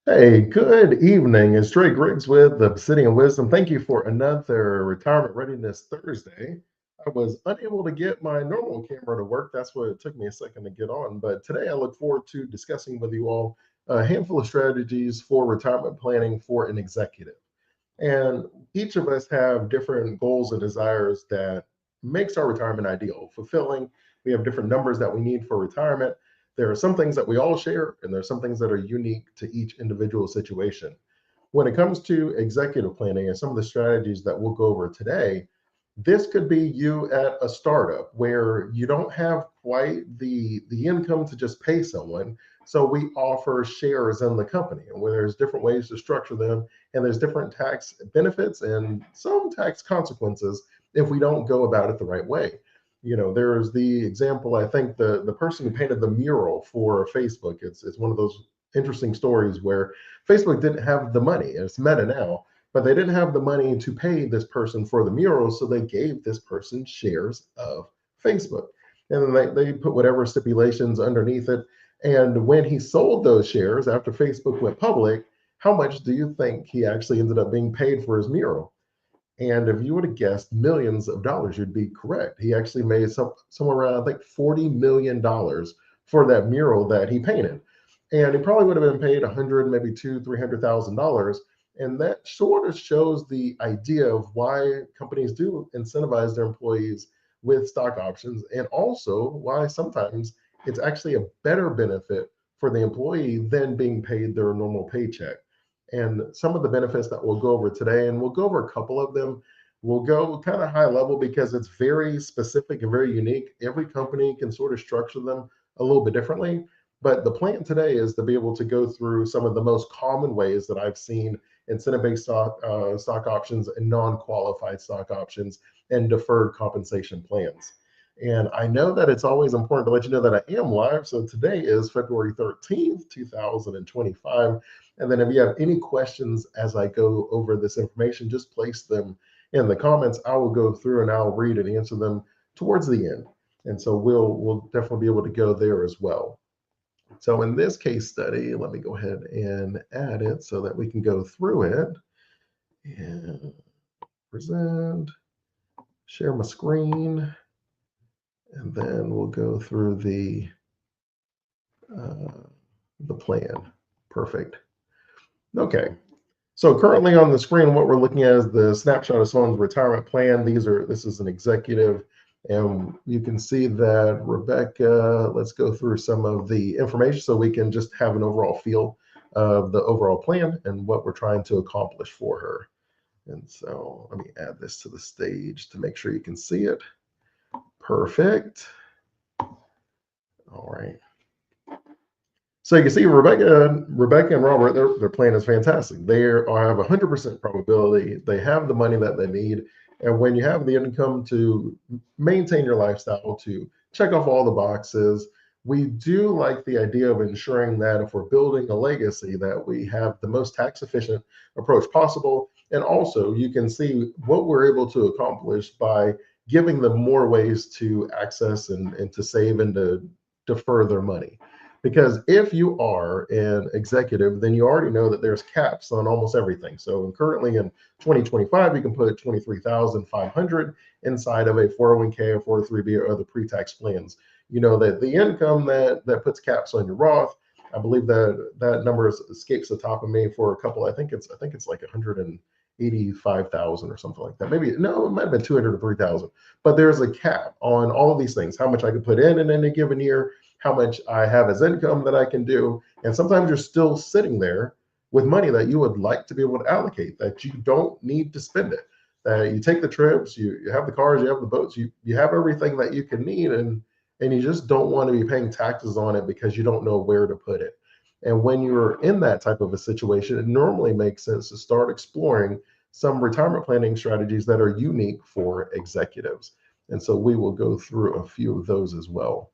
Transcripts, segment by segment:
Hey, good evening. It's Trey Griggs with the City of Wisdom. Thank you for another Retirement Readiness Thursday. I was unable to get my normal camera to work. That's what it took me a second to get on. But today I look forward to discussing with you all a handful of strategies for retirement planning for an executive. And each of us have different goals and desires that makes our retirement ideal, fulfilling. We have different numbers that we need for retirement. There are some things that we all share, and there are some things that are unique to each individual situation. When it comes to executive planning and some of the strategies that we'll go over today, this could be you at a startup where you don't have quite the income to just pay someone. So we offer shares in the company, and where there's different ways to structure them, and there's different tax benefits and some tax consequences if we don't go about it the right way. There's the example. I think the person who painted the mural for Facebook. It's one of those interesting stories where Facebook didn't have the money. It's Meta now, but they didn't have the money to pay this person for the mural, so they gave this person shares of Facebook. And then they put whatever stipulations underneath it. And when he sold those shares after Facebook went public, how much do you think he actually ended up being paid for his mural? And if you would have guessed millions of dollars, you'd be correct. He actually made somewhere around, I think, $40 million for that mural that he painted. And he probably would have been paid 100, maybe two, $300,000. And that sort of shows the idea of why companies do incentivize their employees with stock options, and also why sometimes it's actually a better benefit for the employee than being paid their normal paycheck. And some of the benefits that we'll go over today, and we'll go over a couple of them. We'll go kind of high level because it's very specific and very unique. Every company can sort of structure them a little bit differently. But the plan today is to be able to go through some of the most common ways that I've seen incentive-based stock options and non-qualified stock options and deferred compensation plans. And I know that it's always important to let you know that I am live. So today is February 13th, 2025. And then if you have any questions as I go over this information, just place them in the comments. I will go through and I'll read and answer them towards the end. And so we'll definitely be able to go there as well. So in this case study, let me go ahead and add it so that we can go through it and present, share my screen, and then we'll go through uh, the plan. Perfect. Okay. So currently on the screen, what we're looking at is the snapshot of someone's retirement plan. This is an executive, and you can see that Rebecca, let's go through some of the information so we can just have an overall feel of the overall plan and what we're trying to accomplish for her. And so let me add this to the stage to make sure you can see it. Perfect. All right. So you can see Rebecca and Robert, their plan is fantastic. They have 100% probability. They have the money that they need. And when you have the income to maintain your lifestyle, to check off all the boxes, we do like the idea of ensuring that if we're building a legacy, that we have the most tax efficient approach possible. And also you can see what we're able to accomplish by giving them more ways to access and to save and to defer their money. Because if you are an executive, then you already know that there's caps on almost everything. So currently in 2025, you can put 23,500 inside of a 401k or 403b or other pre-tax plans. You know that the income that puts caps on your Roth, I believe that number escapes the top of me for a couple. I think it's like 185,000 or something like that. Maybe no, it might have been 200 or 3,000. But there's a cap on all of these things. How much I can put in any given year, how much I have as income that I can do. And sometimes you're still sitting there with money that you would like to be able to allocate, that you don't need to spend it. You take the trips, you have the cars, you have the boats, you have everything that you can need, and you just don't want to be paying taxes on it because you don't know where to put it. And when you're in that type of a situation, it normally makes sense to start exploring some retirement planning strategies that are unique for executives. And so we will go through a few of those as well.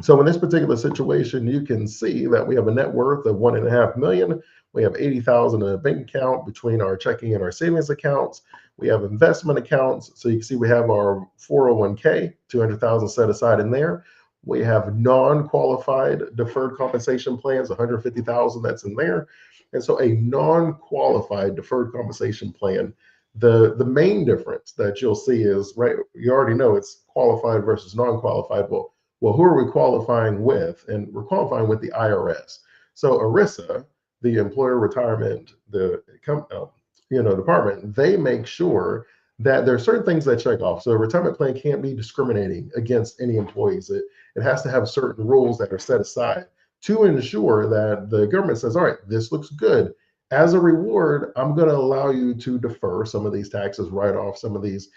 So in this particular situation, you can see that we have a net worth of 1.5 million. We have 80,000 in a bank account between our checking and our savings accounts. We have investment accounts. So you can see we have our 401k, 200,000 set aside in there. We have non-qualified deferred compensation plans, 150,000 that's in there. And so a non-qualified deferred compensation plan, the main difference that you'll see is, right, you already know it's qualified versus non-qualified. Well, who are we qualifying with? And we're qualifying with the IRS. So ERISA, the employer retirement, department, they make sure that there are certain things that check off. So a retirement plan can't be discriminating against any employees. It has to have certain rules that are set aside to ensure that the government says, all right, this looks good. As a reward, I'm going to allow you to defer some of these taxes, write off some of these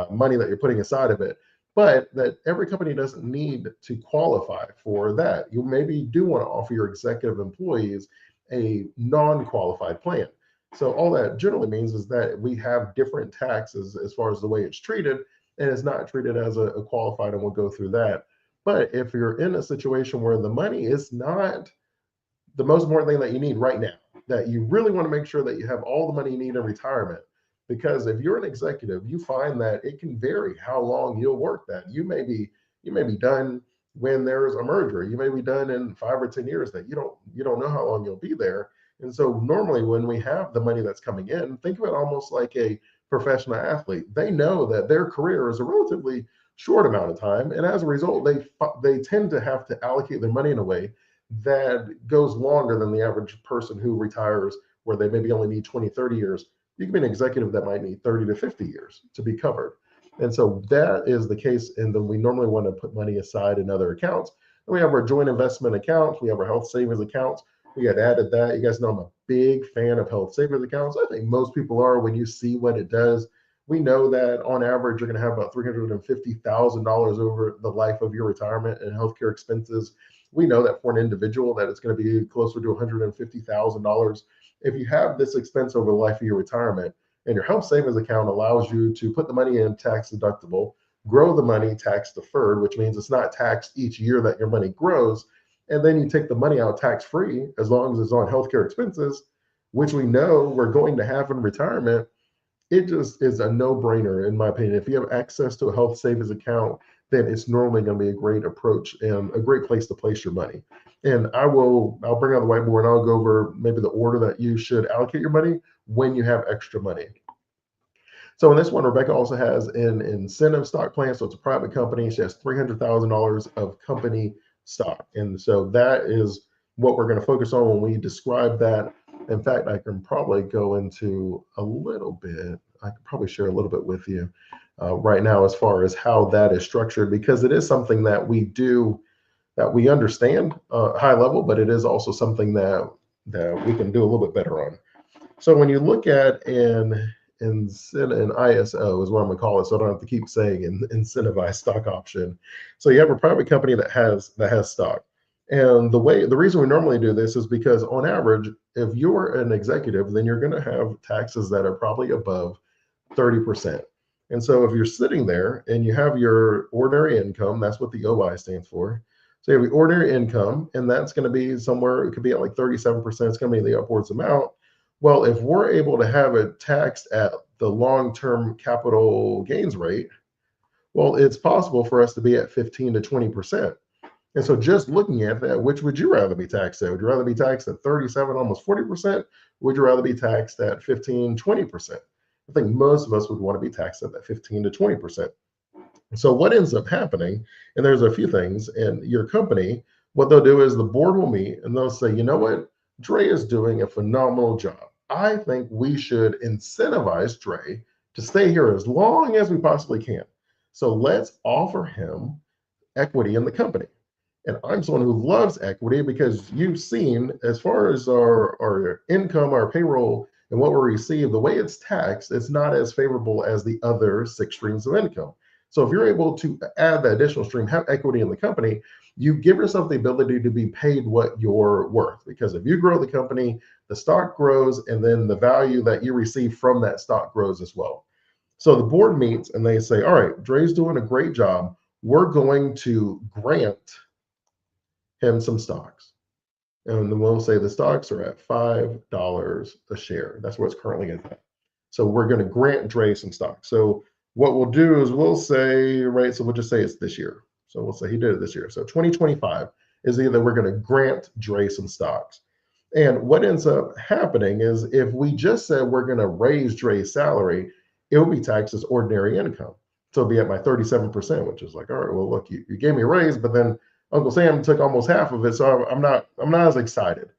money that you're putting aside of it. But that every company doesn't need to qualify for that. You maybe do want to offer your executive employees a non-qualified plan. So all that generally means is that we have different taxes as far as the way it's treated, and it's not treated as a qualified, and we'll go through that. But if you're in a situation where the money is not the most important thing that you need right now, that you really want to make sure that you have all the money you need in retirement, because if you're an executive, you find that it can vary how long you'll work that. You may be done when there's a merger. You may be done in 5 or 10 years, that you don't know how long you'll be there. And so normally when we have the money that's coming in, think of it almost like a professional athlete. They know that their career is a relatively short amount of time, and as a result, they tend to have to allocate their money in a way that goes longer than the average person who retires, where they maybe only need 20, 30 years. You can be an executive that might need 30 to 50 years to be covered. And so that is the case. And then we normally want to put money aside in other accounts. And we have our joint investment accounts. We have our health savings accounts. We had added that. You guys know I'm a big fan of health savings accounts. I think most people are when you see what it does. We know that on average, you're going to have about $350,000 over the life of your retirement and healthcare expenses. We know that for an individual that it's going to be closer to $150,000. If you have this expense over the life of your retirement, and your health savings account allows you to put the money in tax deductible, grow the money tax deferred, which means it's not taxed each year that your money grows. And then you take the money out tax free as long as it's on healthcare expenses, which we know we're going to have in retirement. It just is a no-brainer, in my opinion. If you have access to a health savings account, then it's normally going to be a great approach and a great place to place your money. And I'll bring out the whiteboard and I'll go over maybe the order that you should allocate your money when you have extra money. So in this one, Rebecca also has an incentive stock plan. So it's a private company. She has $300,000 of company stock. And so that is what we're going to focus on when we describe that. In fact, I can probably go into a little bit. I could probably share a little bit with you right now as far as how that is structured, because it is something that we understand high level, but it is also something that we can do a little bit better on. So when you look at an ISO is what I'm gonna call it, so I don't have to keep saying an incentivized stock option. So you have a private company that has stock. And the reason we normally do this is because on average, if you're an executive, then you're going to have taxes that are probably above 30%. And so if you're sitting there and you have your ordinary income, that's what the OI stands for. So you have your ordinary income, and that's going to be somewhere, it could be at like 37%, it's going to be the upwards amount. Well, if we're able to have it taxed at the long-term capital gains rate, well, it's possible for us to be at 15 to 20%. And so just looking at that, which would you rather be taxed at? Would you rather be taxed at 37, almost 40%? Would you rather be taxed at 15, 20%? I think most of us would want to be taxed at that 15 to 20%. So what ends up happening, and there's a few things in your company, what they'll do is the board will meet and they'll say, you know what, Dre is doing a phenomenal job. I think we should incentivize Dre to stay here as long as we possibly can. So let's offer him equity in the company. And I'm someone who loves equity because you've seen, as far as our income, our payroll, and what we receive, the way it's taxed, it's not as favorable as the other 6 streams of income. So if you're able to add the additional stream, have equity in the company, you give yourself the ability to be paid what you're worth. Because if you grow the company, the stock grows, and then the value that you receive from that stock grows as well. So the board meets and they say, all right, Dre's doing a great job. We're going to grant him some stocks. And then we'll say the stocks are at $5 a share. That's where it's currently at. So we're going to grant Dre some stocks. So what we'll do is we'll say, right, so we'll just say it's this year. So we'll say he did it this year. So 2025 is either we're going to grant Dre some stocks. And what ends up happening is if we just said we're going to raise Dre's salary, it will be taxed as ordinary income. So it'll be at my 37%, which is like, all right, well, look, you gave me a raise, but then Uncle Sam took almost half of it. So I'm not as excited.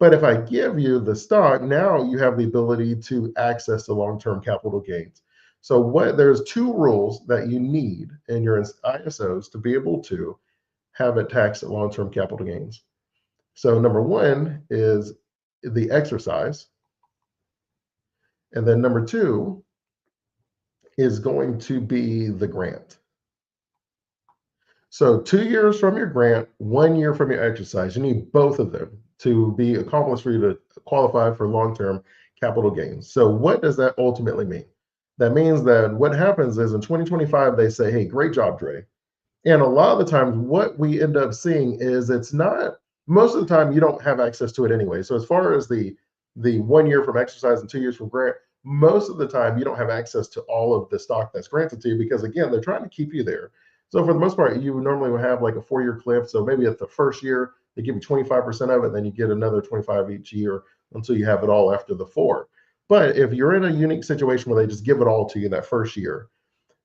But if I give you the stock, now you have the ability to access the long-term capital gains. So there's two rules that you need in your ISOs to be able to have it taxed at long-term capital gains. So number one is the exercise. And then number two is going to be the grant. So 2 years from your grant, 1 year from your exercise. You need both of them to be accomplished for you to qualify for long-term capital gains. So what does that ultimately mean? That means that what happens is in 2025, they say, hey, great job, Dre. And a lot of the times what we end up seeing is it's not, most of the time you don't have access to it anyway. So as far as the 1 year from exercise and 2 years from grant, most of the time you don't have access to all of the stock that's granted to you because again, they're trying to keep you there. So for the most part, you normally would have like a 4-year cliff. So maybe at the first year, they give you 25% of it, then you get another 25 each year until you have it all after the 4. But if you're in a unique situation where they just give it all to you that first year,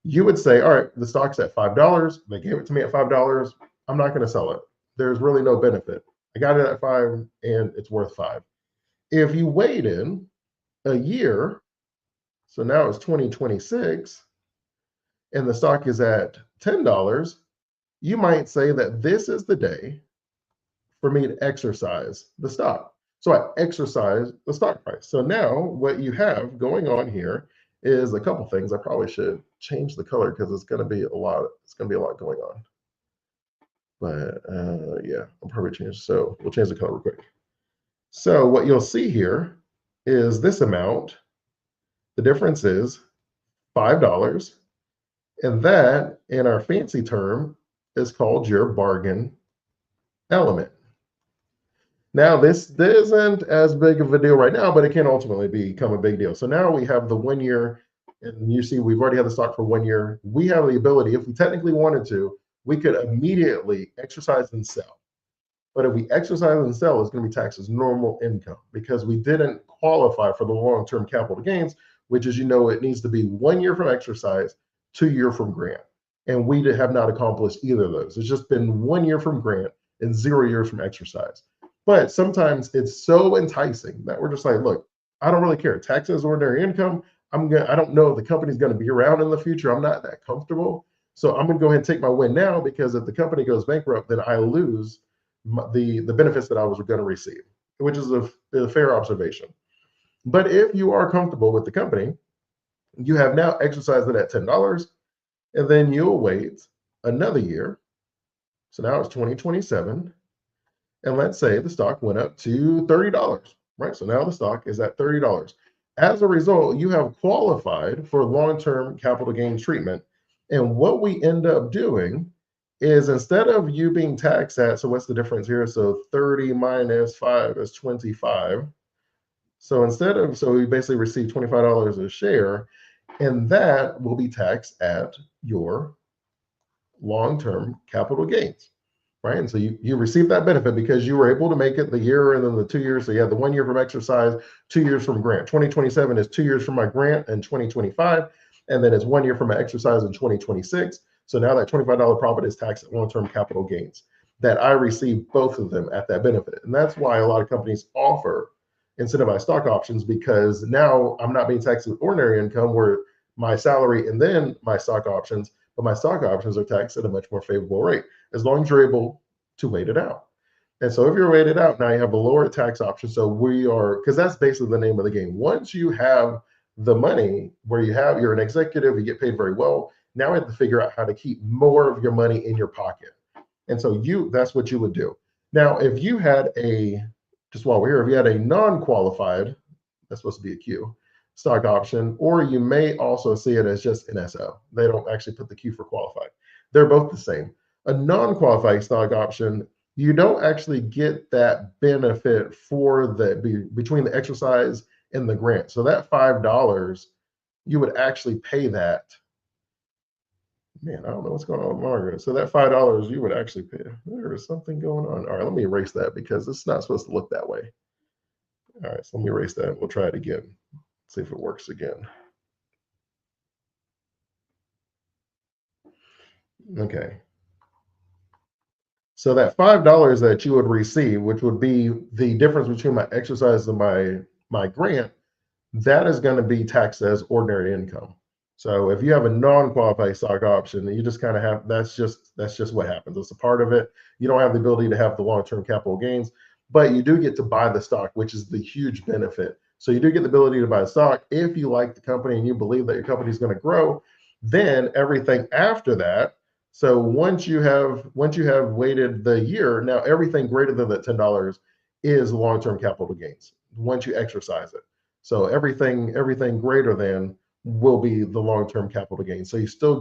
you would say, all right, the stock's at $5. They gave it to me at $5. I'm not going to sell it. There's really no benefit. I got it at 5 and it's worth 5. If you waited a year, so now it's 2026, and the stock is at $10, you might say that this is the day for me to exercise the stock. So I exercise the stock price. So now what you have going on here is a couple things. I probably should change the color because it's going to be a lot. It's going to be a lot going on. But yeah, I'll probably change. So we'll change the color real quick. So what you'll see here is this amount. The difference is $5. And that, in our fancy term, is called your bargain element. Now, this isn't as big of a deal right now, but it can ultimately become a big deal. So now we have the 1 year, and you see we've already had the stock for 1 year. We have the ability, if we technically wanted to, we could immediately exercise and sell. But if we exercise and sell, it's going to be taxed as normal income because we didn't qualify for the long-term capital gains, which is, it needs to be 1 year from exercise, 2 year from grant. And we have not accomplished either of those. It's just been 1 year from grant and 0 years from exercise. But sometimes it's so enticing that we're just like, look, I don't really care. Tax as ordinary income. I don't know if the company's going to be around in the future. I'm not that comfortable. So I'm going to go ahead and take my win now because if the company goes bankrupt, then I lose the benefits that I was going to receive, which is a fair observation. But if you are comfortable with the company, you have now exercised it at $10, and then you'll wait another year. So now it's 2027. And let's say the stock went up to $30, right? So now the stock is at $30. As a result, you have qualified for long-term capital gains treatment. And what we end up doing is instead of you being taxed at, so what's the difference here? So 30 minus 5 is 25. So so we basically receive $25 a share, and that will be taxed at your long-term capital gains. Right. And so you receive that benefit because you were able to make it the year and then the 2 years. So you had the 1 year from exercise, 2 years from grant. 2027 is 2 years from my grant and 2025. And then it's 1 year from my exercise in 2026. So now that $25 profit is taxed at long-term capital gains that I receive both of them at that benefit. And that's why a lot of companies offer incentivized stock options because now I'm not being taxed with ordinary income where my salary and then my stock options, but my stock options are taxed at a much more favorable rate as long as you're able to wait it out. And so if you're waited out, now you have a lower tax option. So because that's basically the name of the game. Once you have the money where you're an executive, you get paid very well. Now we have to figure out how to keep more of your money in your pocket. And so that's what you would do. Now, if you had just while we're here, if you had a non-qualified, that's supposed to be a Q, stock option, or you may also see it as just an SO. They don't actually put the Q for qualified. They're both the same. A non-qualified stock option, you don't actually get that benefit for between the exercise and the grant. So that $5, you would actually pay that Man, I don't know what's going on with Margaret. So that $5 you would actually pay. There is something going on. All right, let me erase that because it's not supposed to look that way. All right, so let me erase that. We'll try it again. See if it works again. Okay. So that $5 that you would receive, which would be the difference between my exercise and my grant, that is going to be taxed as ordinary income. So if you have a non-qualified stock option, you just kind of have that's just what happens. It's a part of it. You don't have the ability to have the long-term capital gains, but you do get to buy the stock, which is the huge benefit. So you do get the ability to buy stock if you like the company and you believe that your company is going to grow. Then everything after that. So once you have waited the year, now everything greater than that $10 is long-term capital gains once you exercise it. So everything greater than will be the long-term capital gain. So you still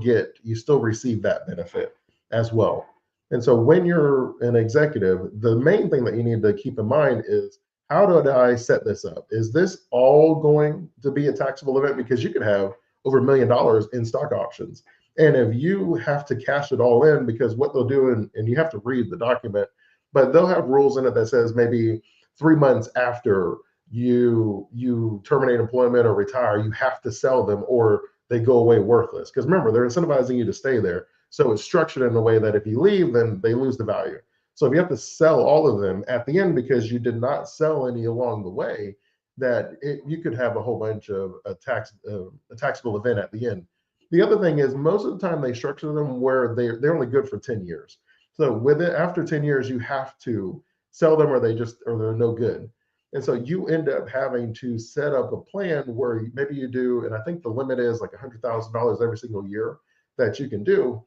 receive that benefit as well. And so when you're an executive, the main thing that you need to keep in mind is how did I set this up? Is this all going to be a taxable event? Because you could have over $1 million in stock options. And if you have to cash it all in, because what they'll do, and you have to read the document, but they'll have rules in it that says maybe 3 months after you terminate employment or retire, you have to sell them or they go away worthless. Because remember, they're incentivizing you to stay there. So it's structured in a way that if you leave, then they lose the value. So if you have to sell all of them at the end because you did not sell any along the way, you could have a whole bunch of a taxable event at the end. The other thing is most of the time they structure them where they're only good for 10 years. So with it after 10 years, you have to sell them or they're no good. And so you end up having to set up a plan where maybe you do, and I think the limit is like $100,000 every single year that you can do.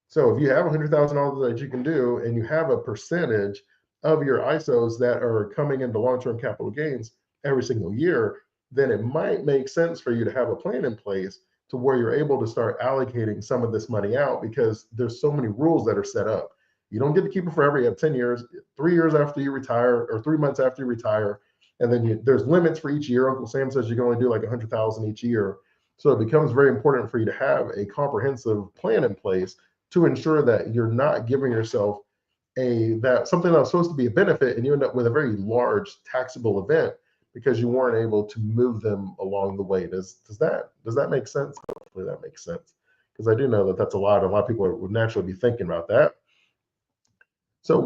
So if you have $100,000 that you can do, and you have a percentage of your ISOs that are coming into long-term capital gains every single year, then it might make sense for you to have a plan in place to where you're able to start allocating some of this money out because there's so many rules that are set up. You don't get to keep it forever. You have 10 years, 3 years after you retire, or 3 months after you retire. And then there's limits for each year. Uncle Sam says you can only do like 100,000 each year. So it becomes very important for you to have a comprehensive plan in place to ensure that you're not giving yourself that something that's supposed to be a benefit and you end up with a very large taxable event because you weren't able to move them along the way. Does that make sense? Hopefully that makes sense because I do know that that's a lot of people would naturally be thinking about that. So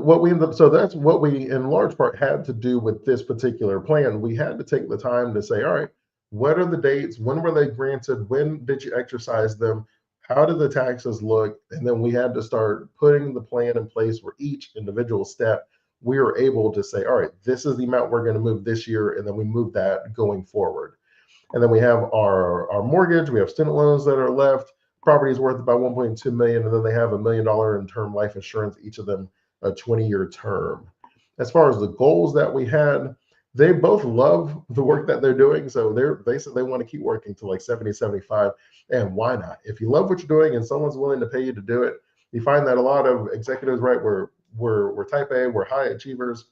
that's what we in large part had to do with this particular plan. We had to take the time to say, all right, what are the dates? When were they granted? When did you exercise them? How did the taxes look? And then we had to start putting the plan in place for each individual step. We were able to say, all right, this is the amount we're going to move this year, and then we move that going forward. And then we have our mortgage. We have student loans that are left. Property is worth about 1.2 million, and then they have $1 million in term life insurance, each of them a 20-year term. As far as the goals that we had, they both love the work that they're doing. So they said they want to keep working to like 70, 75. And why not? If you love what you're doing and someone's willing to pay you to do it, you find that a lot of executives, right, we're type A, we're high achievers,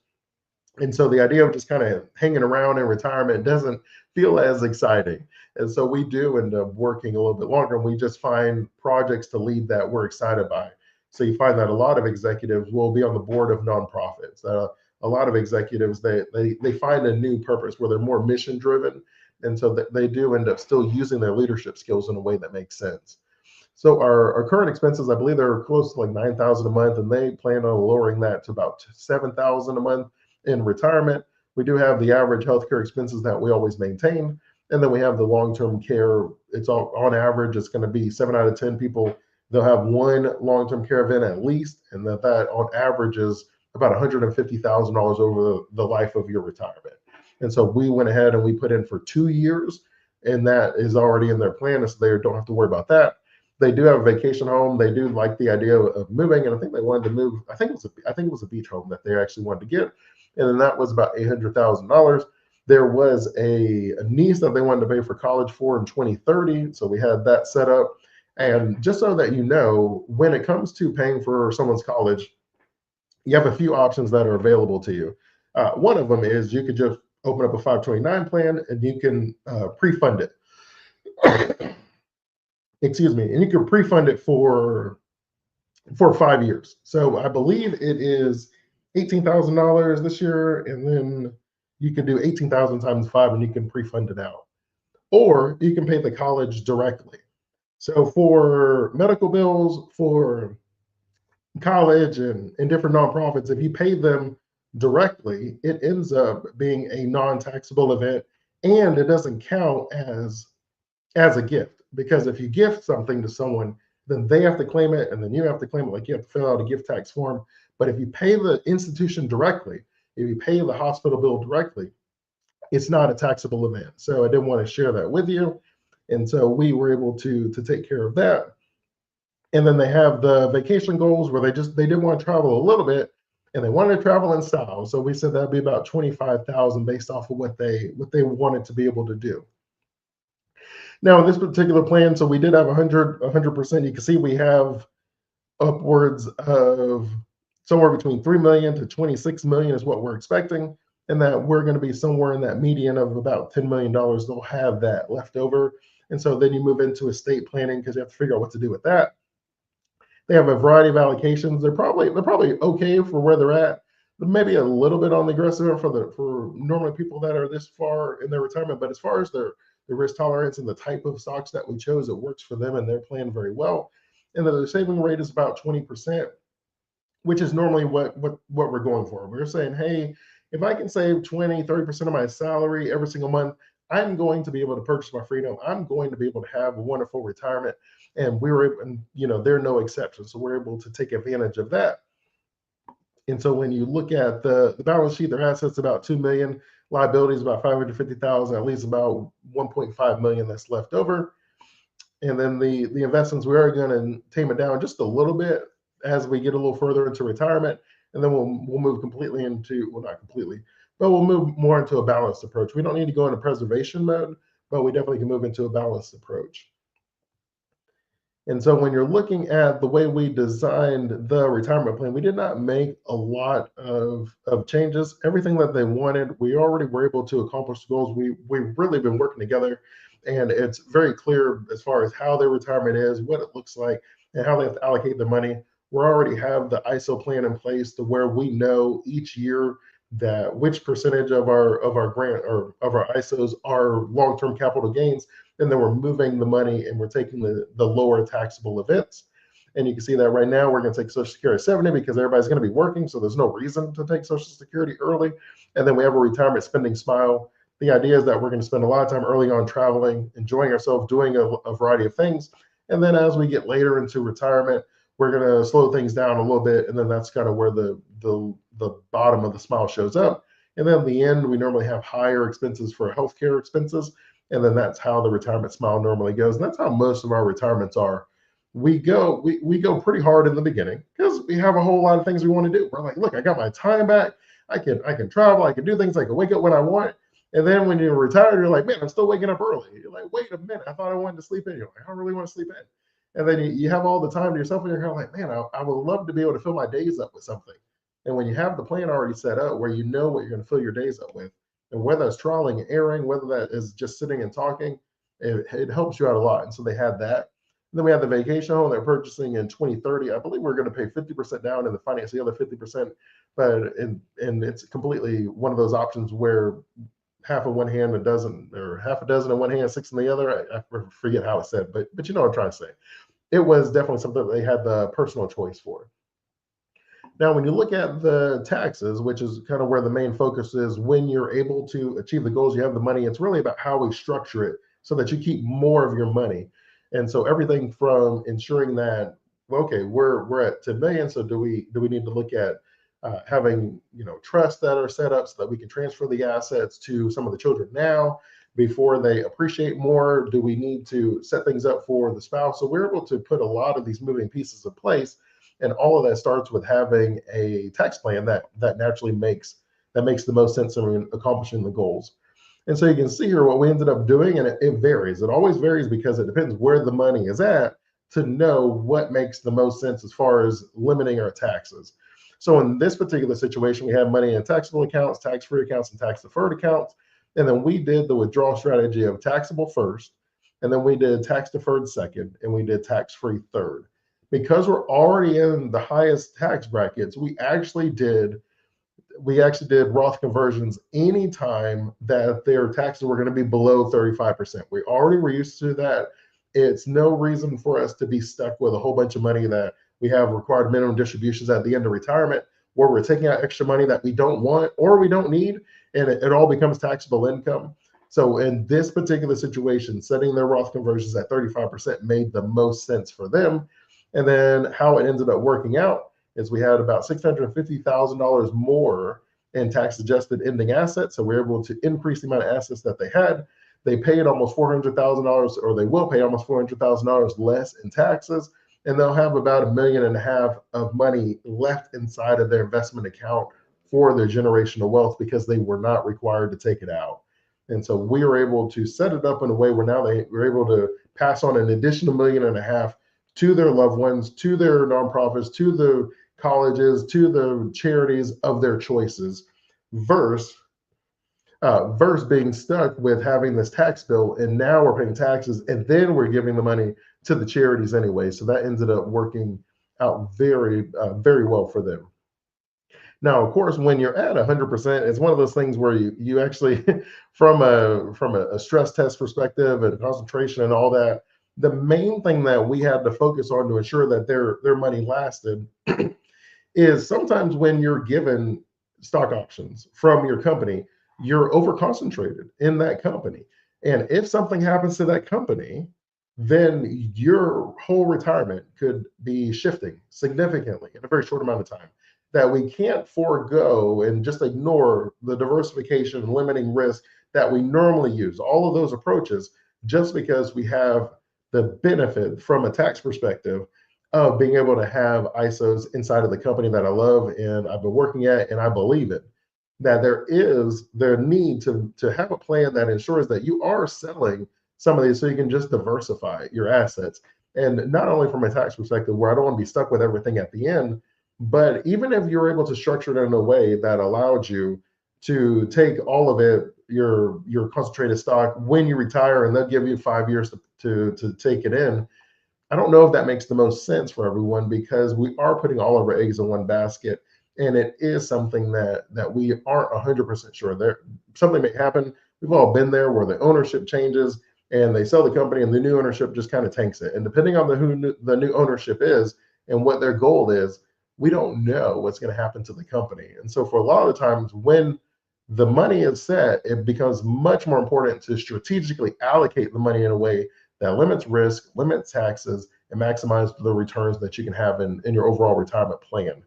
and so the idea of just kind of hanging around in retirement doesn't feel as exciting. And so we do end up working a little bit longer and we just find projects to lead that we're excited by. So you find that a lot of executives will be on the board of nonprofits. A lot of executives, they find a new purpose where they're more mission driven. And so that they do end up still using their leadership skills in a way that makes sense. So our current expenses, I believe they're close to like 9,000 a month, and they plan on lowering that to about 7,000 a month in retirement. We do have the average healthcare expenses that we always maintain, and then we have the long-term care. It's all on average, it's going to be 7 out of 10 people. They'll have one long-term care event at least, and that on average is about $150,000 over the life of your retirement. And so we went ahead and we put in for 2 years, and that is already in their plan, so they don't have to worry about that. They do have a vacation home. They do like the idea of moving, and I think they wanted to move. I think it was a beach home that they actually wanted to get, and then that was about $800,000. There was a niece that they wanted to pay for college for in 2030, so we had that set up. And just so that you know, when it comes to paying for someone's college, you have a few options that are available to you. One of them is you could just open up a 529 plan and you can pre-fund it. excuse me, and you can pre-fund it for 5 years. So I believe it is $18,000 this year, and then you can do 18,000 times five, and you can pre-fund it out, or you can pay the college directly. So for medical bills, for college and different nonprofits, if you pay them directly, it ends up being a non-taxable event, and it doesn't count as a gift, because if you gift something to someone, then they have to claim it, and then you have to claim it. Like, you have to fill out a gift tax form. But if you pay the institution directly, if you pay the hospital bill directly, it's not a taxable event. So I didn't want to share that with you, and so we were able to take care of that. And then they have the vacation goals, where they did want to travel a little bit, and they wanted to travel in style. So we said that'd be about 25,000 based off of what they wanted to be able to do. Now, in this particular plan, so we did have 100%. You can see we have upwards of somewhere between 3 million to 26 million is what we're expecting, and that we're going to be somewhere in that median of about $10 million. They'll have that left over. And so then you move into estate planning, because you have to figure out what to do with that. They have a variety of allocations. They're probably okay for where they're at. Maybe a little bit on the aggressive end for normally people that are this far in their retirement. But as far as their risk tolerance and the type of stocks that we chose, it works for them and their plan very well. And the saving rate is about 20%, which is normally what we're going for. We're saying, hey, if I can save 20, 30% of my salary every single month, I'm going to be able to purchase my freedom. I'm going to be able to have a wonderful retirement. And we were able, and they're no exception. So we're able to take advantage of that. And so when you look at the balance sheet, their assets about 2 million, liabilities about 550,000, at least about 1.5 million that's left over. And then the investments, we are going to tame it down just a little bit as we get a little further into retirement, and then we'll move completely into, well, not completely, but we'll move more into a balanced approach. We don't need to go into preservation mode, but we definitely can move into a balanced approach. And so when you're looking at the way we designed the retirement plan, we did not make a lot of changes. Everything that they wanted, we already were able to accomplish the goals. We've really been working together, and it's very clear as far as how their retirement is, what it looks like, and how they have to allocate their money. We already have the ISO plan in place, to where we know each year that which percentage of our grant or of our ISOs are long-term capital gains, and then we're moving the money and we're taking the lower taxable events. And you can see that right now we're going to take Social Security at 70, because everybody's going to be working, so there's no reason to take Social Security early. And then we have a retirement spending smile. The idea is that we're going to spend a lot of time early on traveling, enjoying ourselves, doing a variety of things. And then as we get later into retirement, we're going to slow things down a little bit, and then that's kind of where the bottom of the smile shows up. And then at the end, we normally have higher expenses for healthcare expenses, and then that's how the retirement smile normally goes. And that's how most of our retirements are. We go pretty hard in the beginning, because we have a whole lot of things we want to do. We're like, look, I got my time back. I can travel. I can do things. I can wake up when I want. And then when you're retired, you're like, man, I'm still waking up early. You're like, wait a minute, I thought I wanted to sleep in. You're like, I don't really want to sleep in. And then you have all the time to yourself, and you're kind of like, man, I would love to be able to fill my days up with something. And when you have the plan already set up, where you know what you're going to fill your days up with, and whether it's trialing and erroring, whether that is just sitting and talking, it helps you out a lot. And so they had that. And then we had the vacation home they're purchasing in 2030. I believe we're going to pay 50% down and the finance the other 50%, but and it's completely one of those options where half in one hand, a dozen, or half a dozen in one hand, six in the other. I forget how it's said, but you know what I'm trying to say. It was definitely something that they had the personal choice for. Now, when you look at the taxes, which is kind of where the main focus is, when you're able to achieve the goals, you have the money. It's really about how we structure it so that you keep more of your money. And so everything from ensuring that, well, okay, we're at 10 million. So do we need to look at having trusts that are set up so that we can transfer the assets to some of the children now before they appreciate more? Do we need to set things up for the spouse? So we're able to put a lot of these moving pieces in place, and all of that starts with having a tax plan that naturally makes the most sense in accomplishing the goals. And so you can see here what we ended up doing, and it varies. It always varies because it depends where the money is at to know what makes the most sense as far as limiting our taxes. So in this particular situation, we have money in taxable accounts, tax-free accounts, and tax-deferred accounts. And then we did the withdrawal strategy of taxable first, and then we did tax deferred second, and we did tax free third. Because we're already in the highest tax brackets, we actually did Roth conversions anytime that their taxes were going to be below 35%. We already were used to that. It's no reason for us to be stuck with a whole bunch of money that we have required minimum distributions at the end of retirement, where we're taking out extra money that we don't want or we don't need, and it all becomes taxable income. So in this particular situation, setting their Roth conversions at 35% made the most sense for them. And then how it ended up working out is we had about $650,000 more in tax adjusted ending assets. So we're able to increase the amount of assets that they had. They paid almost $400,000, or they will pay almost $400,000 less in taxes, and they'll have about $1.5 million of money left inside of their investment account for their generational wealth because they were not required to take it out. And so we were able to set it up in a way where now they were able to pass on an additional $1.5 million to their loved ones, to their nonprofits, to the colleges, to the charities of their choices, versus being stuck with having this tax bill, and now we're paying taxes and then we're giving the money to the charities anyway. So that ended up working out very well for them. Now, of course, when you're at 100%, it's one of those things where you actually, from a stress test perspective and concentration and all that, the main thing that we had to focus on to ensure that their money lasted is sometimes when you're given stock options from your company, you're over concentrated in that company. And if something happens to that company, then your whole retirement could be shifting significantly in a very short amount of time. That we can't forego and just ignore the diversification and limiting risk that we normally use, all of those approaches, just because we have the benefit from a tax perspective of being able to have ISOs inside of the company that I love and I've been working at, and I believe it, that there is their need to have a plan that ensures that you are selling some of these so you can just diversify your assets. And not only from a tax perspective, where I don't want to be stuck with everything at the end, but even if you're able to structure it in a way that allowed you to take all of it, your concentrated stock, when you retire, and they'll give you 5 years to take it in. I don't know if that makes the most sense for everyone, because we are putting all of our eggs in one basket, and it is something that we aren't 100% sure. There, something may happen. We've all been there, where the ownership changes and they sell the company, and the new ownership just kind of tanks it. And depending on the new ownership is and what their goal is, we don't know what's going to happen to the company. And so for a lot of times, when the money is set, it becomes much more important to strategically allocate the money in a way that limits risk, limits taxes, and maximize the returns that you can have in your overall retirement plan.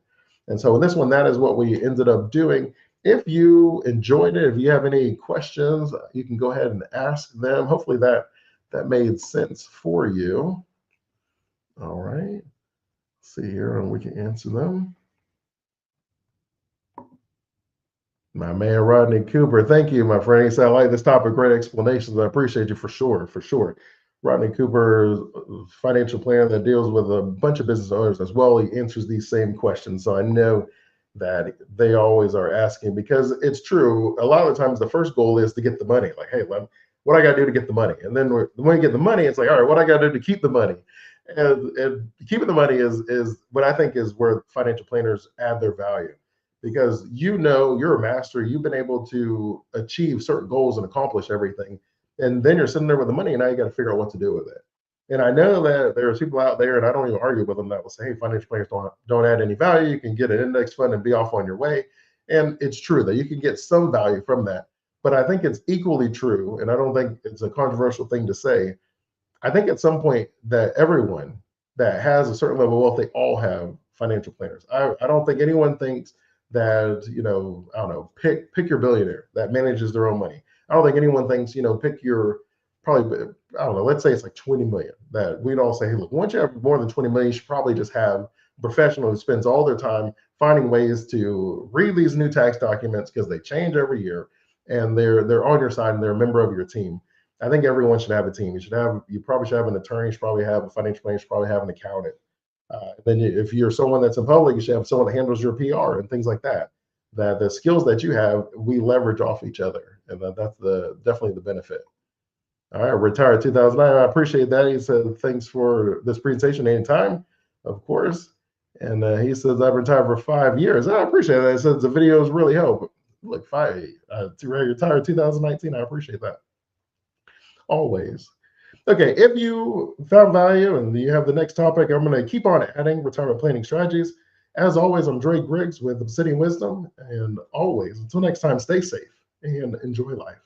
And so in this one, that is what we ended up doing. If you enjoyed it, if you have any questions, you can go ahead and ask them. Hopefully that made sense for you. All right. Let's see here, and we can answer them. My man, Rodney Cooper. Thank you, my friend. He said, I like this topic. Great explanations. I appreciate you for sure. For sure. Rodney Cooper, financial planner that deals with a bunch of business owners as well. He answers these same questions. So I know that they always are asking, because it's true. A lot of the times the first goal is to get the money. Like, hey, what I got to do to get the money? And then when you get the money, it's like, all right, what I got to do to keep the money? And keeping the money is what I think is where financial planners add their value, because you're a master. You've been able to achieve certain goals and accomplish everything. And then you're sitting there with the money, and now you got to figure out what to do with it. And I know that there's people out there, and I don't even argue with them, that will say, hey, financial planners don't add any value. You can get an index fund and be off on your way. And it's true that you can get some value from that. But I think it's equally true, and I don't think it's a controversial thing to say, I think at some point that everyone that has a certain level of wealth, they all have financial planners. I don't think anyone thinks that, I don't know, pick your billionaire that manages their own money. I don't think anyone thinks, pick your, probably, I don't know, let's say it's like 20 million, that we'd all say, hey, look, once you have more than 20 million, you should probably just have a professional who spends all their time finding ways to read these new tax documents, because they change every year, and they're on your side and they're a member of your team. I think everyone should have a team. You probably should have an attorney. You should probably have a financial planner. You should probably have an accountant. If you're someone that's in public, you should have someone that handles your PR and things like that. That the skills that you have, we leverage off each other, and that's definitely the benefit. All right, retired 2009. I appreciate that. He said, thanks for this presentation anytime, of course. And he says, I've retired for 5 years. I appreciate that. He says, the videos really help. Look, to retire 2019. I appreciate that. Always. Okay, if you found value and you have the next topic, I'm going to keep on adding retirement planning strategies. As always, I'm Dre Griggs with Obsidian Wisdom. And always, until next time, stay safe and enjoy life.